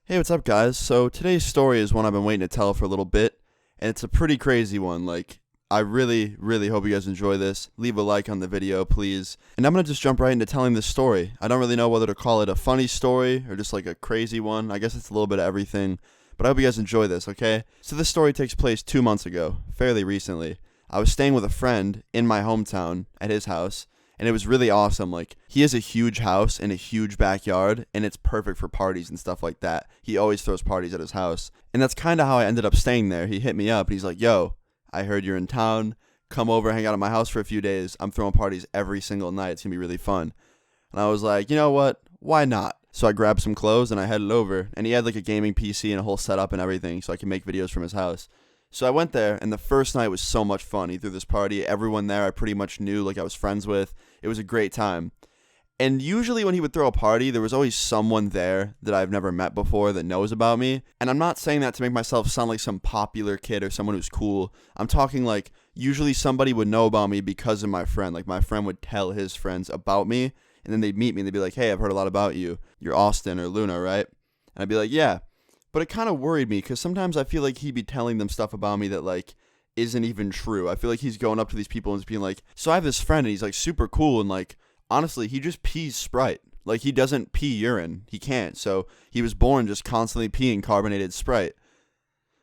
Hey, what's up, guys? So today's story is one I've been waiting to tell for a little bit, and it's a pretty crazy one. I really hope you guys enjoy this. Leave a like on the video, please. And I'm gonna just jump right into telling this story. I don't really know whether to call it a funny story or just like a crazy one. I guess it's a little bit of everything, but I hope you guys enjoy this, okay? So this story takes place 2 months ago, fairly recently. I was staying with a friend in my hometown at his house, and it was really awesome. Like, he has a huge house and a huge backyard, and it's perfect for parties and stuff like that. He always throws parties at his house. And that's kind of how I ended up staying there. He hit me up, and he's like, yo, I heard you're in town. Come over, hang out at my house for a few days. I'm throwing parties every single night. It's going to be really fun. And I was like, you know what? Why not? So I grabbed some clothes, and I headed over. And he had like a gaming PC and a whole setup and everything, so I could make videos from his house. So I went there, and the first night was so much fun. He threw this party. Everyone there I pretty much knew, like I was friends with. It was a great time. And usually when he would throw a party, there was always someone there that I've never met before that knows about me. And I'm not saying that to make myself sound like some popular kid or someone who's cool. I'm talking like usually somebody would know about me because of my friend. Like my friend would tell his friends about me, and then they'd meet me and they'd be like, hey, I've heard a lot about you. You're Austin or Luna, right? And I'd be like, yeah. But it kind of worried me because sometimes I feel like he'd be telling them stuff about me that like isn't even true. I feel like he's going up to these people and just being like, so I have this friend and he's like super cool, and like honestly he just pees Sprite. Like he doesn't pee urine. He can't. So he was born just constantly peeing carbonated Sprite.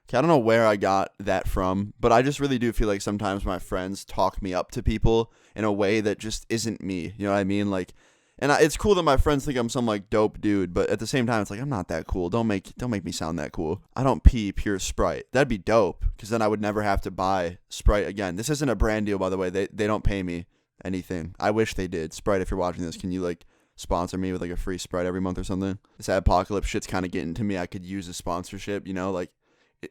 Okay, I don't know where I got that from, but I just really do feel like sometimes my friends talk me up to people in a way that just isn't me. You know what I mean? Like, and it's cool that my friends think I'm some like dope dude, but at the same time, it's like I'm not that cool. Don't make me sound that cool. I don't pee pure Sprite. That'd be dope, because then I would never have to buy Sprite again. This isn't a brand deal, by the way. They don't pay me anything. I wish they did. Sprite, if you're watching this, can you like sponsor me with like a free Sprite every month or something? This apocalypse shit's kind of getting to me. I could use a sponsorship. You know, like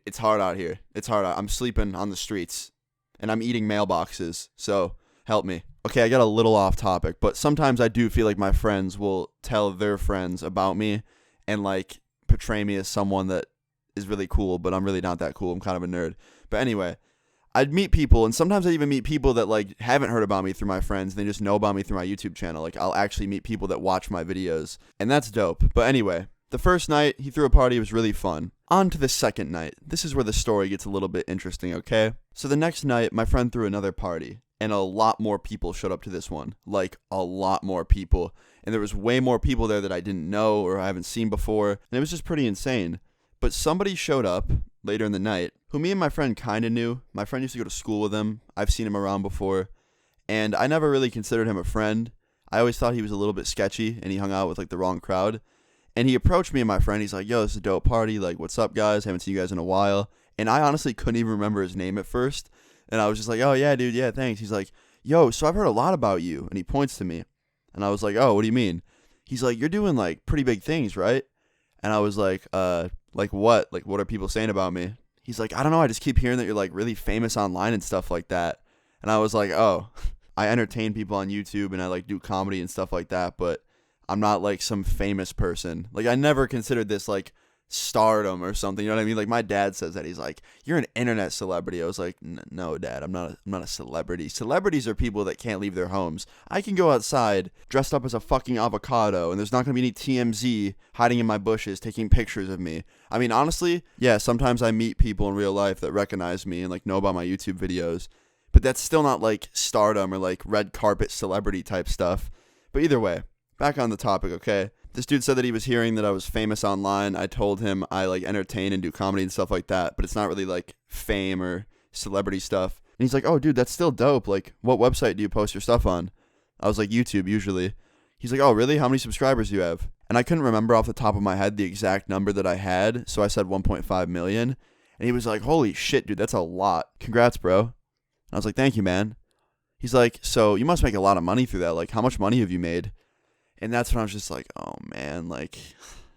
it's hard out here. It's hard out. I'm sleeping on the streets, and I'm eating mailboxes. So help me. Okay, I got a little off topic, but sometimes I do feel like my friends will tell their friends about me and like portray me as someone that is really cool, but I'm really not that cool. I'm kind of a nerd. But anyway, I'd meet people, and sometimes I even meet people that like haven't heard about me through my friends. They just know about me through my YouTube channel. Like I'll actually meet people that watch my videos, and that's dope. But anyway, the first night he threw a party. It was really fun. On to the second night. This is where the story gets a little bit interesting, okay? So the next night, my friend threw another party, and a lot more people showed up to this one. Like, a lot more people. And there was way more people there that I didn't know or I haven't seen before, and it was just pretty insane. But somebody showed up later in the night who me and my friend kind of knew. My friend used to go to school with him. I've seen him around before, and I never really considered him a friend. I always thought he was a little bit sketchy, and he hung out with, like, the wrong crowd. And he approached me and my friend. He's like, yo, this is a dope party. Like, what's up, guys? Haven't seen you guys in a while. And I honestly couldn't even remember his name at first. And I was just like, oh, yeah, dude, yeah, thanks. He's like, yo, so I've heard a lot about you. And he points to me. And I was like, oh, what do you mean? He's like, you're doing, like, pretty big things, right? And I was like what? Like, what are people saying about me? He's like, I don't know. I just keep hearing that you're, like, really famous online and stuff like that. And I was like, oh, I entertain people on YouTube and I, like, do comedy and stuff like that. But I'm not, like, some famous person. Like, I never considered this, like, stardom or something, you know what I mean? Like my dad says that. He's like, you're an internet celebrity. I was like, no, Dad, I'm not a celebrity. Celebrities are people that can't leave their homes. I can go outside dressed up as a fucking avocado, and there's not gonna be any TMZ hiding in my bushes taking pictures of me. I mean, honestly, yeah, sometimes I meet people in real life that recognize me and like know about my YouTube videos, but that's still not like stardom or like red carpet celebrity type stuff. But either way, back on the topic, okay? This dude said that he was hearing that I was famous online. I told him I like entertain and do comedy and stuff like that, but it's not really like fame or celebrity stuff. And he's like, oh, dude, that's still dope. Like, what website do you post your stuff on? I was like, YouTube, usually. He's like, oh, really? How many subscribers do you have? And I couldn't remember off the top of my head the exact number that I had, so I said 1.5 million. And he was like, holy shit, dude, that's a lot. Congrats, bro. And I was like, thank you, man. He's like, so you must make a lot of money through that. Like, how much money have you made? And that's when I was just like, oh, man, like,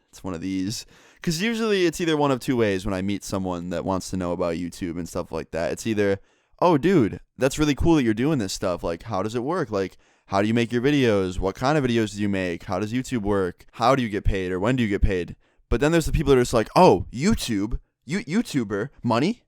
it's one of these. Because usually it's either one of two ways when I meet someone that wants to know about YouTube and stuff like that. It's either, oh, dude, that's really cool that you're doing this stuff. Like, how does it work? Like, how do you make your videos? What kind of videos do you make? How does YouTube work? How do you get paid, or when do you get paid? But then there's the people that are just like, oh, YouTube, YouTuber, money?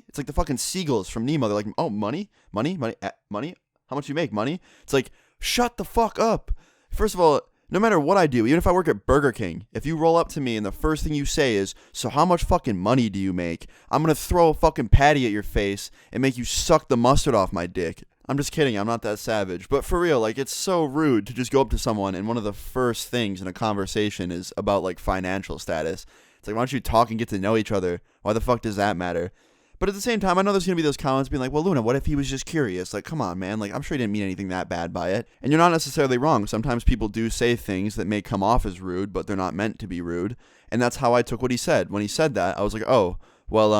It's like the fucking seagulls from Nemo. They're like, oh, money? Money? How much you make? Money? It's like, shut the fuck up. First of all, No matter what I do, even if I work at Burger King, if you roll up to me and the first thing you say is, so how much fucking money do you make? I'm going to throw a fucking patty at your face and make you suck the mustard off my dick. I'm just kidding, I'm not that savage. But for real, like, it's so rude to just go up to someone and one of the first things in a conversation is about, like, financial status. It's like, why don't you talk and get to know each other? Why the fuck does that matter? But at the same time, I know there's going to be those comments being like, well, Luna, what if he was just curious? Like, come on, man. Like, I'm sure he didn't mean anything that bad by it. And you're not necessarily wrong. Sometimes people do say things that may come off as rude, but they're not meant to be rude. And that's how I took what he said. When he said that, I was like, oh, well,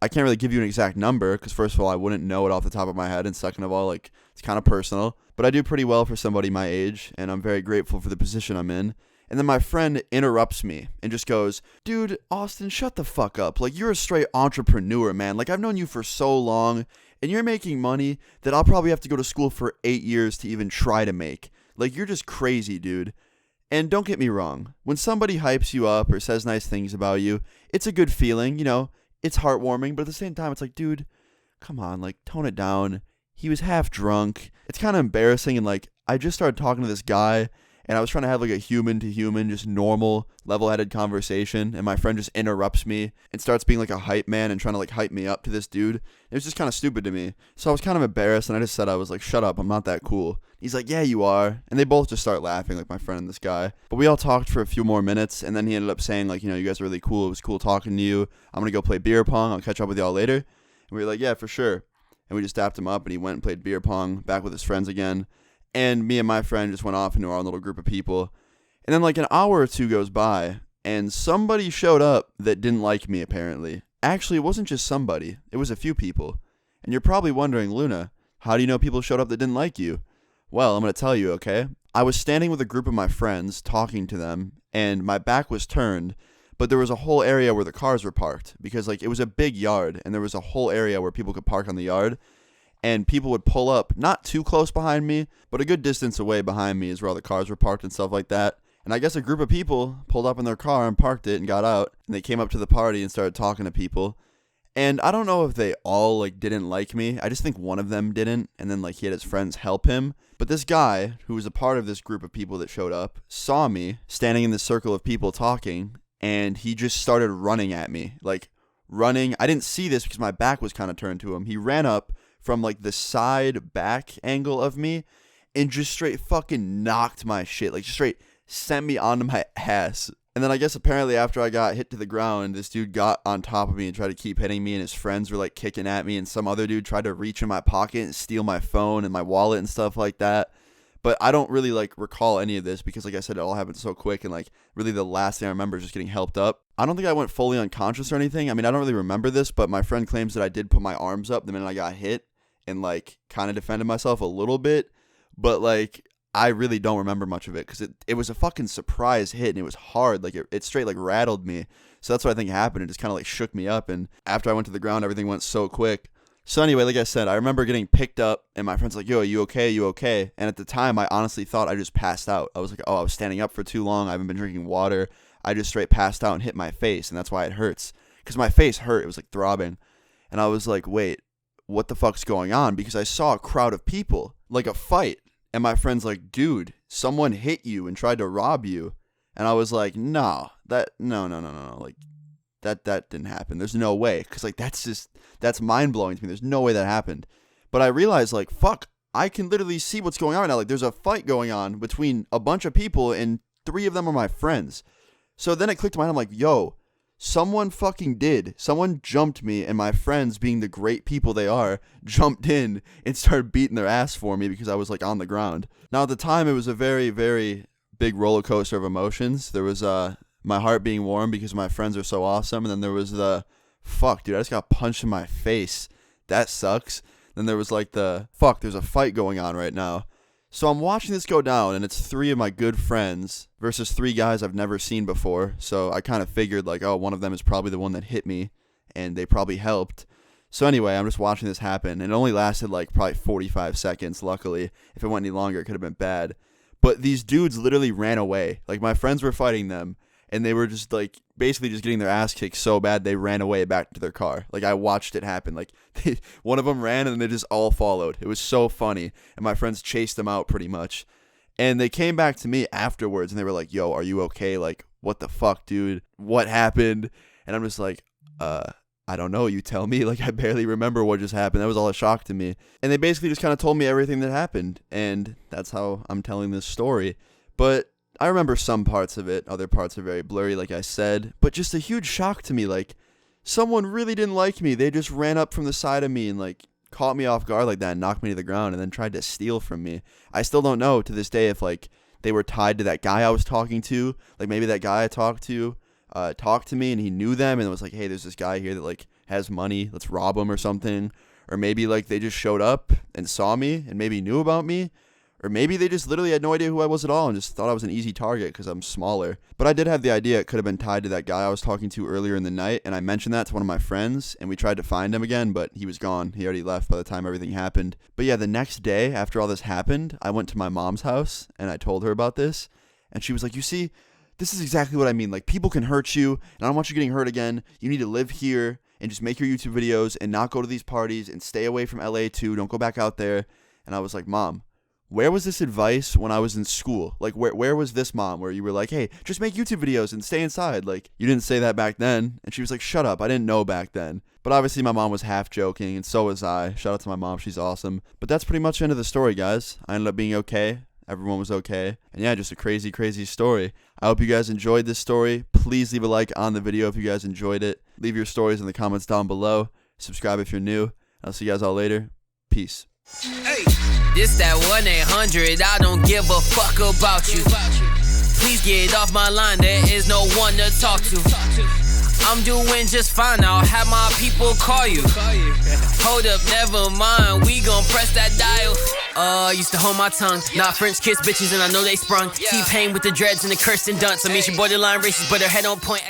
I can't really give you an exact number because, first of all, I wouldn't know it off the top of my head. And second of all, like, it's kind of personal. But I do pretty well for somebody my age, and I'm very grateful for the position I'm in. And then my friend interrupts me and just goes, dude, Austin, shut the fuck up. Like, you're a straight entrepreneur, man. Like, I've known you for so long, and you're making money that I'll probably have to go to school for 8 years to even try to make. Like, you're just crazy, dude. And don't get me wrong. When somebody hypes you up or says nice things about you, it's a good feeling, you know. It's heartwarming, but at the same time, it's like, dude, come on, like, tone it down. He was half drunk. It's kind of embarrassing, and, like, I just started talking to this guy, and I was trying to have, like, a human-to-human, just normal, level-headed conversation, and my friend just interrupts me and starts being, like, a hype man and trying to, like, hype me up to this dude. It was just kind of stupid to me. So I was kind of embarrassed, and I just said, I was like, shut up, I'm not that cool. He's like, yeah, you are. And they both just start laughing, like, my friend and this guy. But we all talked for a few more minutes, and then he ended up saying, like, you know, you guys are really cool. It was cool talking to you. I'm going to go play beer pong. I'll catch up with y'all later. And we were like, yeah, for sure. And we just dapped him up, and he went and played beer pong back with his friends again. And me and my friend just went off into our own little group of people. And then, like, an hour or two goes by, and somebody showed up that didn't like me, apparently. Actually, it wasn't just somebody. It was a few people. And you're probably wondering, Luna, how do you know people showed up that didn't like you? Well, I'm going to tell you, okay? I was standing with a group of my friends, talking to them, and my back was turned, but there was a whole area where the cars were parked, because, like, it was a big yard, and there was a whole area where people could park on the yard, and people would pull up, not too close behind me, but a good distance away behind me is where all the cars were parked and stuff like that. And I guess a group of people pulled up in their car and parked it and got out, and they came up to the party and started talking to people. And I don't know if they all, like, didn't like me. I just think one of them didn't, and then, like, he had his friends help him. But this guy, who was a part of this group of people that showed up, saw me standing in this circle of people talking, and he just started running at me. Like, running. I didn't see this because my back was kind of turned to him. He ran up from, like, the side back angle of me and just straight fucking knocked my shit. Like, just straight sent me onto my ass. And then I guess apparently after I got hit to the ground, this dude got on top of me and tried to keep hitting me, and his friends were, like, kicking at me, and some other dude tried to reach in my pocket and steal my phone and my wallet and stuff like that. But I don't really, like, recall any of this because, like I said, it all happened so quick, and, like, really the last thing I remember is just getting helped up. I don't think I went fully unconscious or anything. I mean, I don't really remember this, but my friend claims that I did put my arms up the minute I got hit and, like, kind of defended myself a little bit. But, like, I really don't remember much of it because it was a fucking surprise hit, and it was hard. Like, it straight, like, rattled me. So that's what I think happened. It just kind of, like, shook me up, and after I went to the ground, everything went so quick. So anyway, like I said, I remember getting picked up, and my friend's like, yo, you okay? You okay? And at the time, I honestly thought I just passed out. I was like, oh, I was standing up for too long. I haven't been drinking water. I just straight passed out and hit my face, and that's why it hurts. Because my face hurt. It was, like, throbbing. And I was like, wait, what the fuck's going on? Because I saw a crowd of people, like a fight. And my friend's like, dude, someone hit you and tried to rob you. And I was like, no. Like, that didn't happen. There's no way. Because, like, that's mind-blowing to me. There's no way that happened. But I realized, like, fuck, I can literally see what's going on right now. Like, there's a fight going on between a bunch of people, and 3 of them are my friends. So then it clicked to my mind. I'm like, yo, someone fucking did. Someone jumped me, and my friends, being the great people they are, jumped in and started beating their ass for me because I was, like, on the ground. Now, at the time, it was a very, very big roller coaster of emotions. There was my heart being warm because my friends are so awesome, and then there was the, fuck, dude, I just got punched in my face. That sucks. Then there was, like, the, fuck, there's a fight going on right now. So I'm watching this go down, and it's 3 of my good friends versus 3 guys I've never seen before. So I kind of figured, like, oh, one of them is probably the one that hit me, and they probably helped. So anyway, I'm just watching this happen, and it only lasted, like, probably 45 seconds, luckily. If it went any longer, it could have been bad. But these dudes literally ran away. Like, my friends were fighting them, and they were just, like, basically just getting their ass kicked so bad they ran away back to their car. Like, I watched it happen. Like, one of them ran, and they just all followed. It was so funny, and my friends chased them out pretty much. And they came back to me afterwards and they were like, yo, are you okay? Like, what the fuck, dude? What happened? And I'm just like, I don't know. You tell me. Like, I barely remember what just happened. That was all a shock to me. And they basically just kind of told me everything that happened. And that's how I'm telling this story. But I remember some parts of it. Other parts are very blurry, like I said. But just a huge shock to me. Like, someone really didn't like me. They just ran up from the side of me and, like, caught me off guard like that and knocked me to the ground and then tried to steal from me. I still don't know to this day if, like, they were tied to that guy I was talking to. Like, maybe that guy I talked to talked to me and he knew them and was like, hey, there's this guy here that, like, has money. Let's rob him or something. Or maybe, like, they just showed up and saw me and maybe knew about me. Or maybe they just literally had no idea who I was at all and just thought I was an easy target because I'm smaller. But I did have the idea it could have been tied to that guy I was talking to earlier in the night, and I mentioned that to one of my friends, and we tried to find him again, but he was gone. He already left by the time everything happened. But yeah, the next day after all this happened, I went to my mom's house, and I told her about this, and she was like, you see, this is exactly what I mean. Like, people can hurt you, and I don't want you getting hurt again. You need to live here and just make your YouTube videos and not go to these parties and stay away from LA too. Don't go back out there. And I was like, Mom, where was this advice when I was in school? Like, where was this, Mom, where you were like, hey, just make YouTube videos and stay inside? Like, you didn't say that back then. And she was like, shut up. I didn't know back then. But obviously my mom was half joking, and so was I. Shout out to my mom. She's awesome. But that's pretty much the end of the story, guys. I ended up being okay. Everyone was okay. And yeah, just a crazy, crazy story. I hope you guys enjoyed this story. Please leave a like on the video if you guys enjoyed it. Leave your stories in the comments down below. Subscribe if you're new. I'll see you guys all later. Peace. Hey, this that 1-800, I don't give a fuck about you. Please get off my line, there is no one to talk to. I'm doing just fine, I'll have my people call you. Hold up, never mind, we gon' press that dial. Used to hold my tongue, not French kiss bitches and I know they sprung. T-Pain with the dreads and the Kirsten dunce. I mean she borderline racist but her head on point.